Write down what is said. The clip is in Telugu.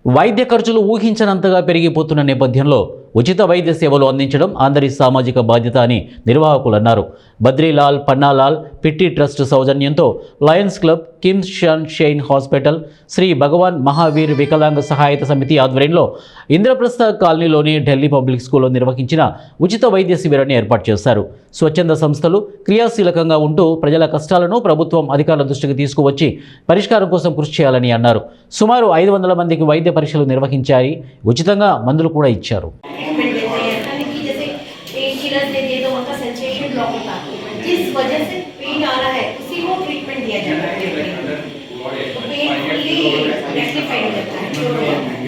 వైద్య ఖర్చులు ఊహించనంతగా పెరిగిపోతున్న నేపథ్యంలో ఉచిత వైద్య సేవలు అందించడం అందరి సామాజిక బాధ్యత అని నిర్వాహకులు అన్నారు. బద్రీలాల్ పన్నాలాల్ పిట్టి ట్రస్ట్ సౌజన్యంతో lions club, KIMS shine hospital, Shri Bhagwan Mahavir వికలాంగ సహాయత సమితి ఆధ్వర్యంలో ఇంద్రప్రస్థ కాలనీలోని ఢిల్లీ పబ్లిక్ స్కూల్లో నిర్వహించిన ఉచిత వైద్య శిబిరాన్ని ఏర్పాటు చేశారు. స్వచ్ఛంద సంస్థలు క్రియాశీలకంగా ఉంటూ ప్రజల కష్టాలను ప్రభుత్వం అధికారుల దృష్టికి తీసుకువచ్చి పరిష్కారం కోసం కృషి చేయాలని అన్నారు. సుమారు 500 మందికి వైద్య పరీక్షలు నిర్వహించాయి. ఉచితంగా మందులు కూడా ఇచ్చారు. जिस वजह से पेन आ रहा है उसी को ट्रीटमेंट दिया जाता है। पेन फुल्ली रेक्टिफाइड हो जाता है।